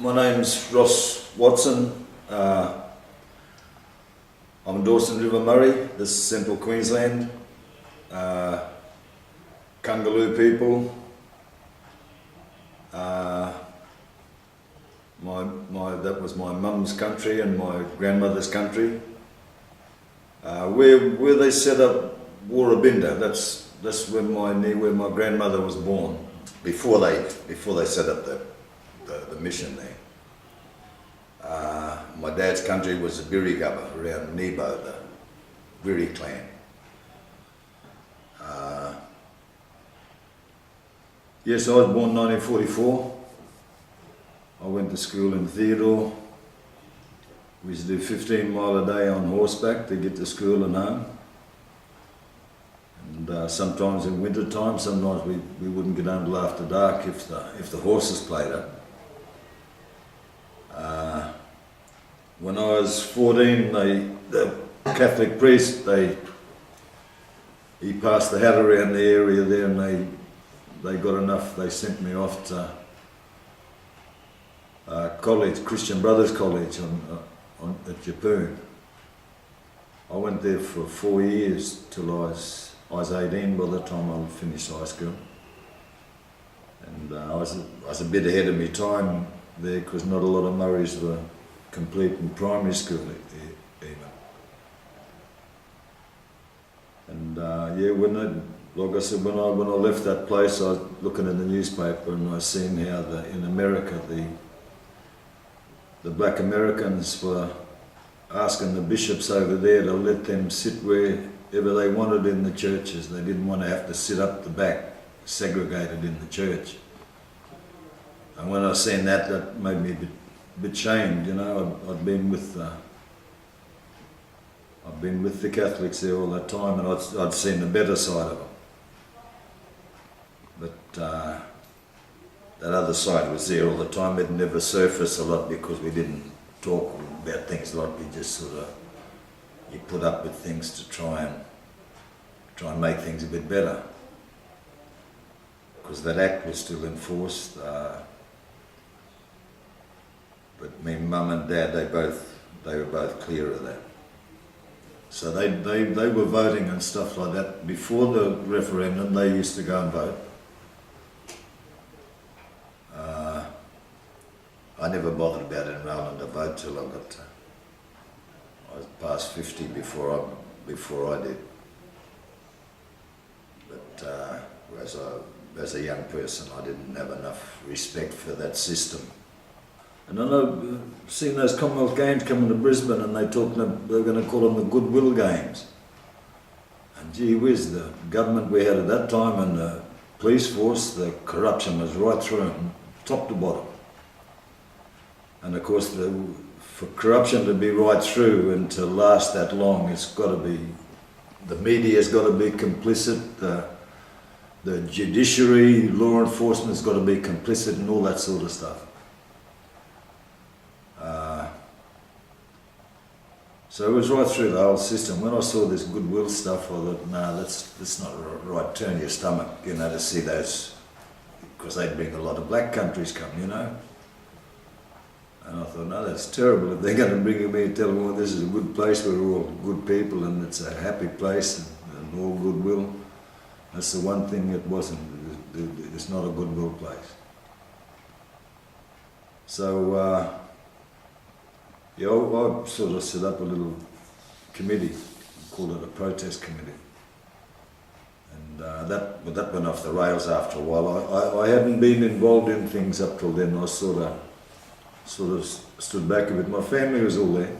My name's Ross Watson. I'm Dawson River Murray, this is Central Queensland. Kungaloo people. That was my mum's country and my grandmother's country. Where they set up Warrabinda, that's where my grandmother was born. Before they set up the mission there. My dad's country was the Birigubba around Nebo, the Biri clan. Yes, I was born 1944. I went to school in Theodore. We used to do 15 mile a day on horseback to get to school and home. And sometimes in winter time, sometimes we wouldn't get home till after dark if the horses played up. When I was 14, the Catholic priest, he passed the hat around the area there, and they got enough. They sent me off to college, Christian Brothers College at Yeppoon. I went there for 4 years till I was 18 by the time I finished high school. And I was a bit ahead of my time there because not a lot of Murrays were complete in primary school even. And like I said, when I left that place, I was looking in the newspaper and I seen how in America the black Americans were asking the bishops over there to let them sit wherever they wanted in the churches. They didn't want to have to sit up the back, segregated in the church. And when I seen that made me a bit shamed, you know. I'd been with the Catholics there all that time, and I'd seen the better side of them. But that other side was there all the time. It never surfaced a lot because we didn't talk about things a lot. We just sort of you put up with things to try and make things a bit better. Because that act was still enforced. But me mum and dad, they were both clear of that. So they were voting and stuff like that. Before the referendum, they used to go and vote. I never bothered about enrolling to vote till I was past 50 before I did. But as a young person, I didn't have enough respect for that system. And I know, seeing those Commonwealth Games coming to Brisbane, and they're going to call them the Goodwill Games. And gee whiz, the government we had at that time and the police force, the corruption was right through them, top to bottom. And of course, for corruption to be right through and to last that long, it's got to be, the media's got to be complicit, the judiciary, law enforcement's got to be complicit and all that sort of stuff. So it was right through the whole system. When I saw this Goodwill stuff, I thought, nah, that's not right. Turn your stomach, you know, to see those, because they'd bring a lot of black countries come, you know. And I thought, no, that's terrible. If they're going to bring me and tell me, well, this is a good place, we're all good people and it's a happy place and all goodwill. That's the one thing it wasn't. It's not a goodwill place. So, yeah, I sort of set up a little committee, called it a protest committee. And that went off the rails after a while. I hadn't been involved in things up till then. I sort of stood back a bit. My family was all there.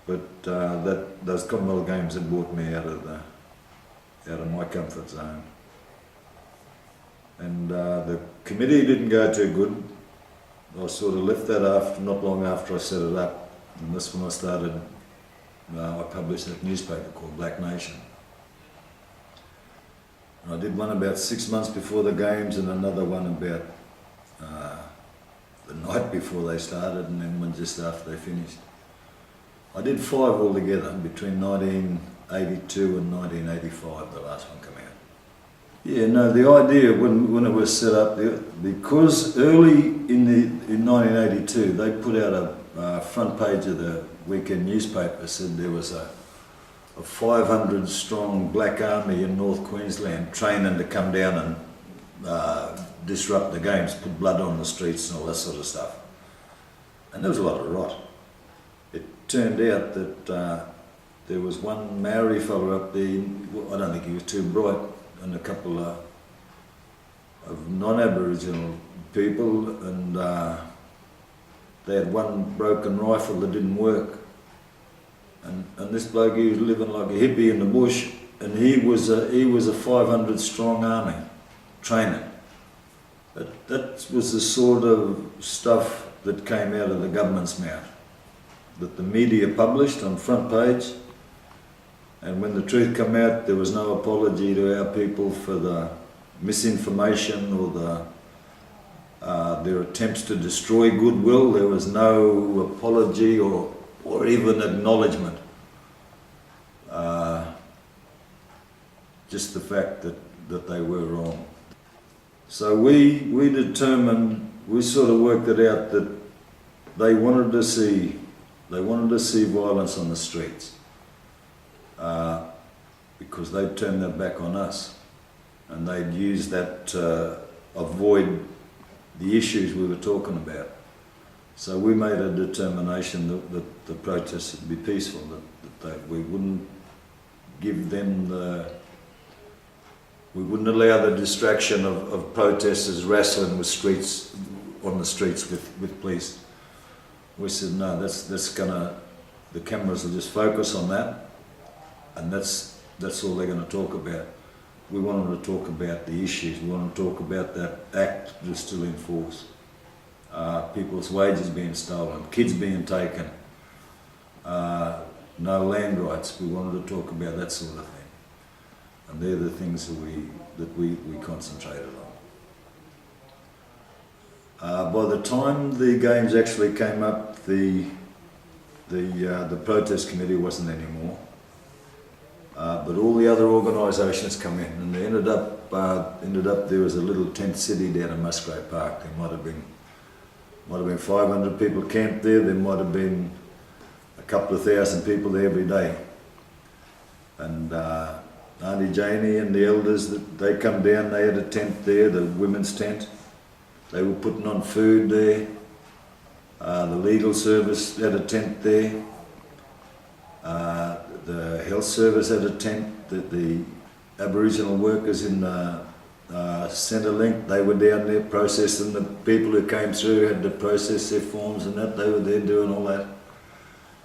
But those Commonwealth Games had brought me out of my comfort zone. And the committee didn't go too good. I sort of left that not long after I set it up, and that's when I started, I published that newspaper called Black Nation. And I did one about 6 months before the Games and another one about the night before they started and then one just after they finished. I did 5 altogether between 1982 and 1985, the last one came out. Yeah, no, the idea when it was set up, because early in 1982 they put out a front page of the weekend newspaper, said there was a 500 strong black army in North Queensland training to come down and disrupt the games, put blood on the streets and all that sort of stuff. And there was a lot of rot. It turned out that there was one Maori fella up there, I don't think he was too bright, and a couple of non-Aboriginal people, and they had one broken rifle that didn't work. And this bloke, he was living like a hippie in the bush, and he was a 500 strong army training. That was the sort of stuff that came out of the government's mouth, that the media published on front page. And when the truth came out, there was no apology to our people for the misinformation or their attempts to destroy goodwill. There was no apology or even acknowledgement. Just the fact that they were wrong. So we determined, we sort of worked it out that they wanted to see violence on the streets. Because they'd turned their back on us, and they'd use that to avoid the issues we were talking about. So we made a determination that the protests would be peaceful, that we wouldn't give them we wouldn't allow the distraction of protesters wrestling on the streets with police. We said no, the cameras will just focus on that. And that's all they're going to talk about. We want them to talk about the issues. We want them to talk about that act that's still in force. People's wages being stolen, kids being taken, no land rights. We want them to talk about that sort of thing. And they're the things that we concentrated on. By the time the games actually came up, the protest committee wasn't anymore. But all the other organisations come in, and they ended up there was a little tent city down in Musgrave Park. There might have been 500 people camped there. There might have been a couple of thousand people there every day. And Auntie Janie and the elders, they come down. They had a tent there, the women's tent. They were putting on food there. The legal service had a tent there. The health service had a tent. The Aboriginal workers in Centrelink, they were down there processing. The people who came through had to process their forms and that. They were there doing all that.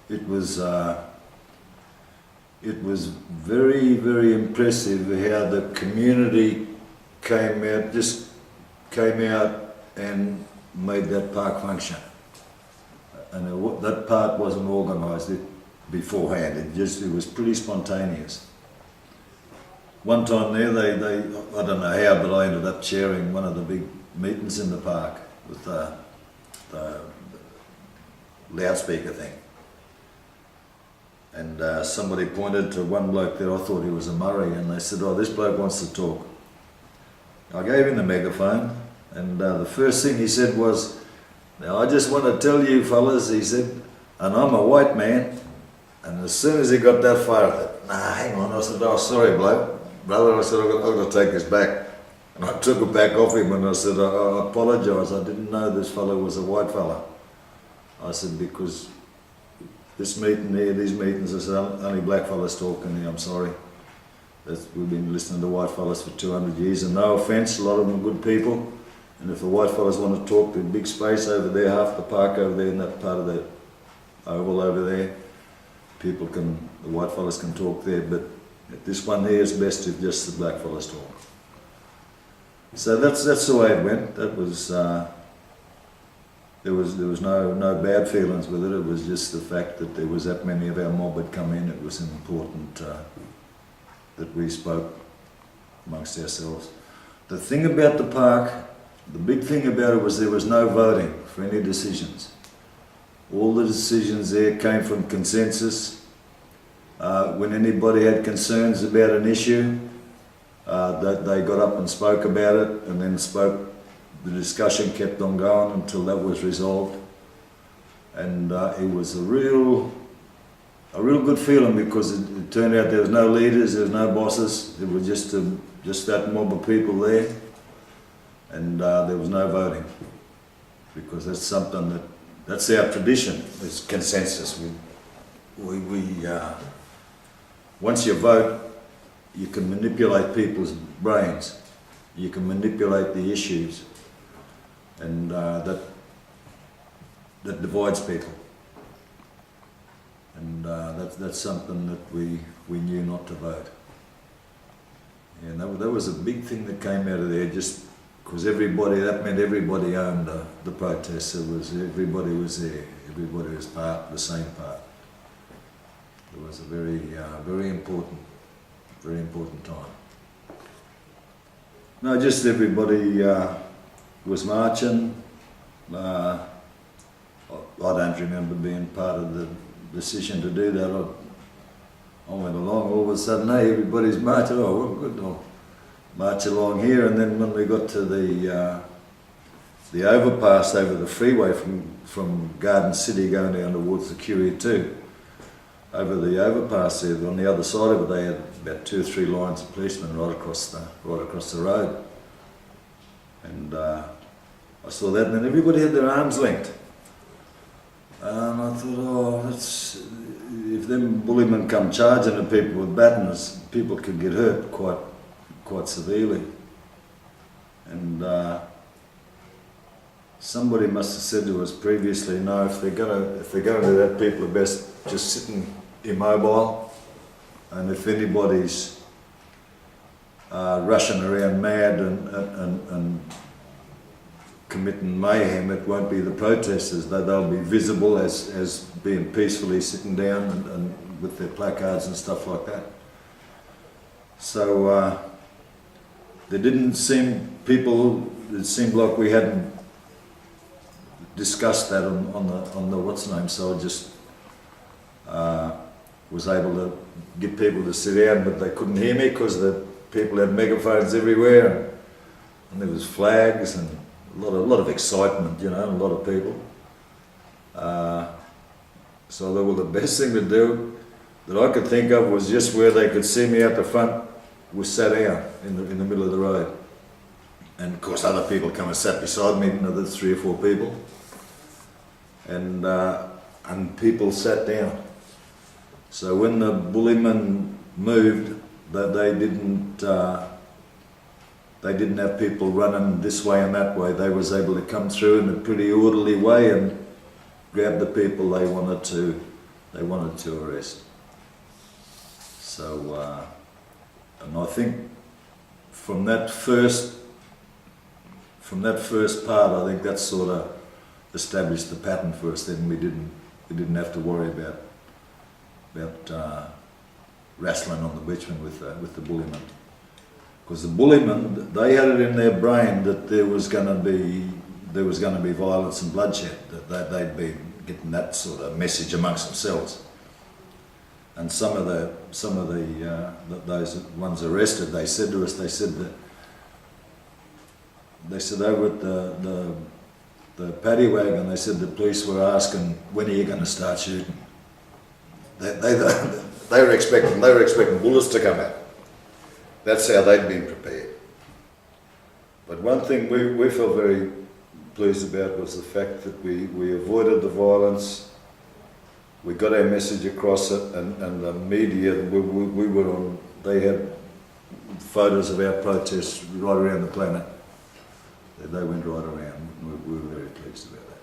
It was very, very impressive how the community came out and made that park function. And that part wasn't organised beforehand. It was pretty spontaneous. One time there, they I don't know how, but I ended up chairing one of the big meetings in the park with the loudspeaker thing. And somebody pointed to one bloke there. I thought he was a Murray, and they said, "Oh, this bloke wants to talk." I gave him the megaphone, and the first thing he said was, "Now I just want to tell you fellas," he said, "and I'm a white man." And as soon as he got that far, I thought, "Nah, hang on." I said, "Oh, sorry, bloke. Brother," I said, I've got to take this back." And I took it back off him and I said, "I apologise, I didn't know this fellow was a white fella." I said, "Because this meeting here, these meetings, I said, only black fellas talking here, I'm sorry. We've been listening to white fellas for 200 years, and no offence, a lot of them are good people. And if the white fellas want to talk, the big space over there, half the park over there, in that part of the oval over there, the white fellas can talk there, but this one here is best if just the black fellas talk." So that's the way it went. That was there was no bad feelings with it. It was just the fact that there was that many of our mob had come in. It was important that we spoke amongst ourselves. The thing about the park, the big thing about it was there was no voting for any decisions. All the decisions there came from consensus. When anybody had concerns about an issue, they got up and spoke about it, and then the discussion kept on going until that was resolved. And it was a real good feeling, because it turned out there was no leaders, there was no bosses, it was just that mob of people there, and there was no voting, because that's something that's our tradition, is consensus. Once you vote, you can manipulate people's brains, you can manipulate the issues, and that divides people. And that's something that we knew not to vote. And that was a big thing that came out of there, just because that meant everybody owned the protest. Everybody was there, everybody was the same part. It was a very important time. No, just everybody was marching. I don't remember being part of the decision to do that. I went along, all of a sudden, hey, everybody's marching. Oh, well, good. I'll march along here. And then when we got to the overpass over the freeway from Garden City going down towards the Curie 2, over the overpass there, on the other side of it, they had about 2 or 3 lines of policemen right across the road. And I saw that, and then everybody had their arms linked. And I thought, if them bullymen come charging at people with batons, people could get hurt quite severely. And somebody must have said to us previously, no, if they're going to do that, people are best just sitting immobile. And if anybody's rushing around mad and committing mayhem, it won't be the protesters. They'll be visible as being peacefully sitting down and with their placards and stuff like that. So it seemed like we hadn't discussed that on the what's name, so I just was able to get people to sit down, but they couldn't hear me because the people had megaphones everywhere, and there was flags and a lot of excitement, a lot of people. So they were the best thing to do that I could think of was just where they could see me out the front, was sat down in the middle of the road. And of course other people come and sat beside me, another 3 or 4 people. And people sat down. So when the bullymen moved, they didn't have people running this way and that way. They was able to come through in a pretty orderly way and grab the people they wanted to arrest. So, and I think from that first part, I think that sort of established the pattern for us. Then we didn't have to worry about wrestling on the Richmond with the bullymen. Because the bullymen, they had it in their brain that there was going to be violence and bloodshed. That they'd be getting that sort of message amongst themselves. And some of those ones arrested, they said to us, they said over at the paddy wagon, they said the police were asking, when are you going to start shooting? They were expecting bullets to come out. That's how they'd been prepared. But one thing we felt very pleased about was the fact that we avoided the violence, we got our message across it, and the media, we were on, they had photos of our protests right around the planet. They went right around. We were very pleased about that.